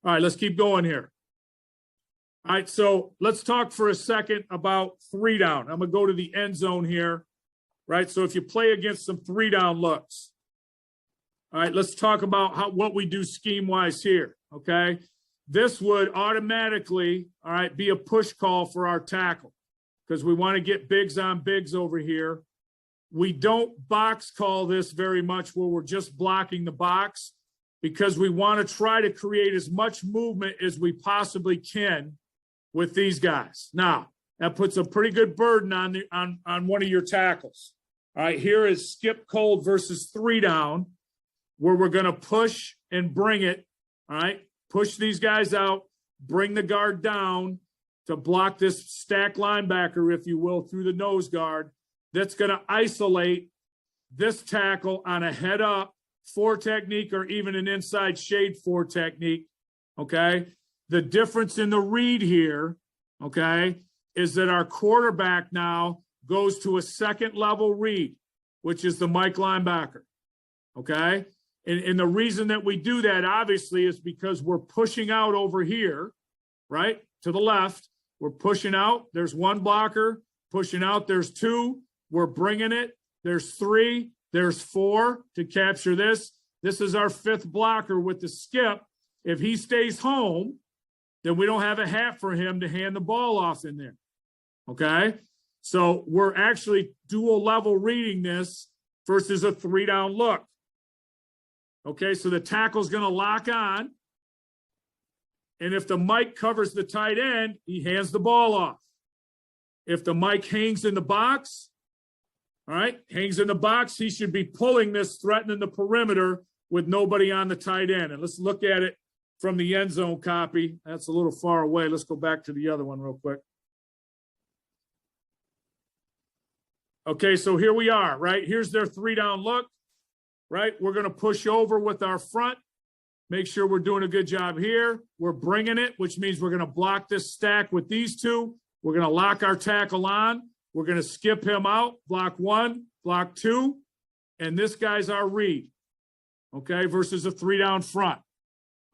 All right, let's keep going here. All right, so let's talk for a second about 3 down. I'm going to go to the end zone here, right? So if you play against some 3 down looks, all right, let's talk about what we do scheme-wise here, okay? This would automatically, all right, be a push call for our tackle because we want to get bigs on bigs over here. We don't box call this very much where we're just blocking the box because we want to try to create as much movement as we possibly can with these guys. Now, that puts a pretty good burden on one of your tackles. All right, here is skip cold versus 3 down, where we're going to push and bring it. All right, push these guys out, bring the guard down to block this stack linebacker, if you will, through the nose guard. That's going to isolate this tackle on a head up 4 technique or even an inside shade 4 technique. Okay. The difference in the read here, okay, is that our quarterback now goes to a second level read, which is the Mike linebacker. Okay. And the reason that we do that, obviously, is because we're pushing out over here, right, to the left. We're pushing out. There's 1 blocker. Pushing out. There's 2. We're bringing it. There's 3. There's 4 to capture this. This is our 5th blocker with the skip. If he stays home, then we don't have a hat for him to hand the ball off in there. Okay? So we're actually dual level reading this versus a 3 down look. Okay, so the tackle's going to lock on. And if the Mike covers the tight end, he hands the ball off. If the Mike hangs in the box, all right, hangs in the box, he should be pulling this, threatening the perimeter with nobody on the tight end. And let's look at it from the end zone copy. That's a little far away. Let's go back to the other one real quick. Okay, so here we are, right? Here's their 3 down look, right? We're going to push over with our front. Make sure we're doing a good job here. We're bringing it, which means we're going to block this stack with these 2. We're going to lock our tackle on. We're going to skip him out, block 1, block 2, and this guy's our read, okay, versus a 3 down front.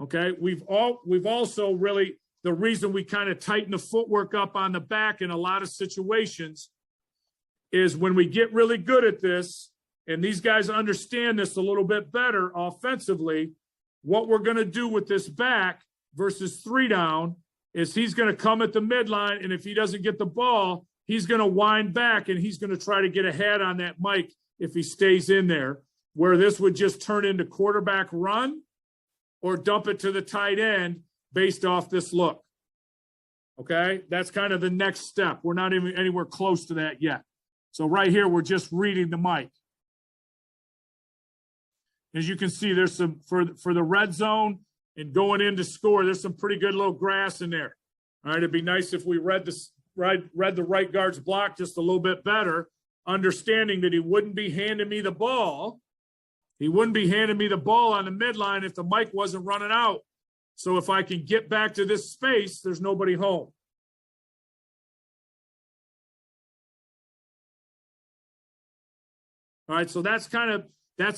Okay, we've also really, the reason we kind of tighten the footwork up on the back in a lot of situations is when we get really good at this, and these guys understand this a little bit better offensively, what we're going to do with this back versus 3 down is he's going to come at the midline, and if he doesn't get the ball, he's going to wind back, and he's going to try to get ahead on that Mike if he stays in there, where this would just turn into quarterback run or dump it to the tight end based off this look. Okay, that's kind of the next step. We're not even anywhere close to that yet. So right here, we're just reading the Mike. As you can see, there's some, for the red zone and going in to score, there's some pretty good little grass in there. All right, it'd be nice if we read the right guard's block just a little bit better, understanding that he wouldn't be handing me the ball. He wouldn't be handing me the ball on the midline if the Mike wasn't running out. So if I can get back to this space, there's nobody home. All right, so that's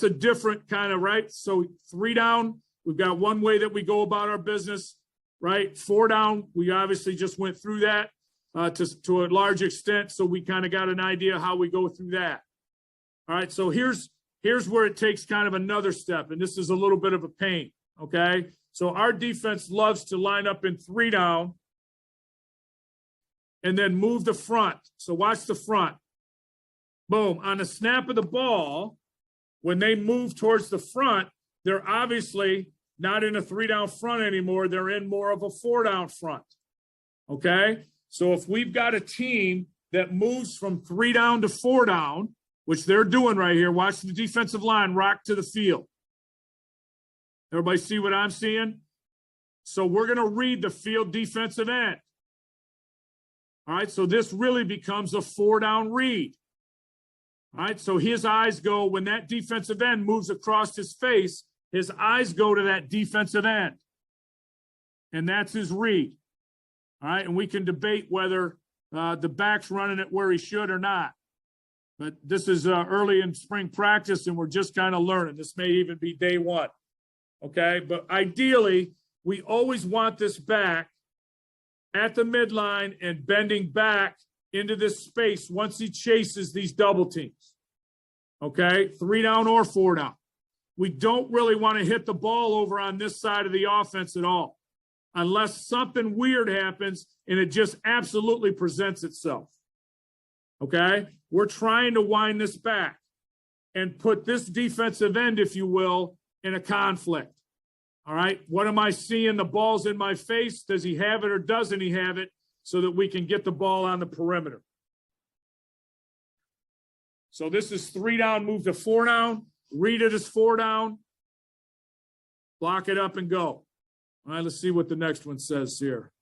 a different kind of, right? So 3 down, we've got one way that we go about our business, right? 4 down, we obviously just went through that to a large extent, so we kind of got an idea how we go through that. All right, so here's where it takes kind of another step, and this is a little bit of a pain, okay? So our defense loves to line up in 3 down and then move the front. So watch the front. Boom. On the snap of the ball, when they move towards the front, they're obviously not in a 3 down front anymore. They're in more of a 4 down front, okay? So if we've got a team that moves from 3 down to 4 down, which they're doing right here. Watch the defensive line rock to the field. Everybody see what I'm seeing? So we're going to read the field defensive end. All right, so this really becomes a 4 down read. All right, so his eyes go, when that defensive end moves across his face, his eyes go to that defensive end. And that's his read. All right, and we can debate whether the back's running it where he should or not. But this is early in spring practice, and we're just kind of learning. This may even be day 1, okay? But ideally, we always want this back at the midline and bending back into this space once he chases these double teams. Okay, 3 down or 4 down. We don't really want to hit the ball over on this side of the offense at all, unless something weird happens and it just absolutely presents itself. Okay, we're trying to wind this back and put this defensive end, if you will, in a conflict. All right, what am I seeing? The ball's in my face. Does he have it or doesn't he have it, so that we can get the ball on the perimeter? So this is 3 down, move to 4 down. Read it as 4 down. Block it up and go. All right, let's see what the next one says here.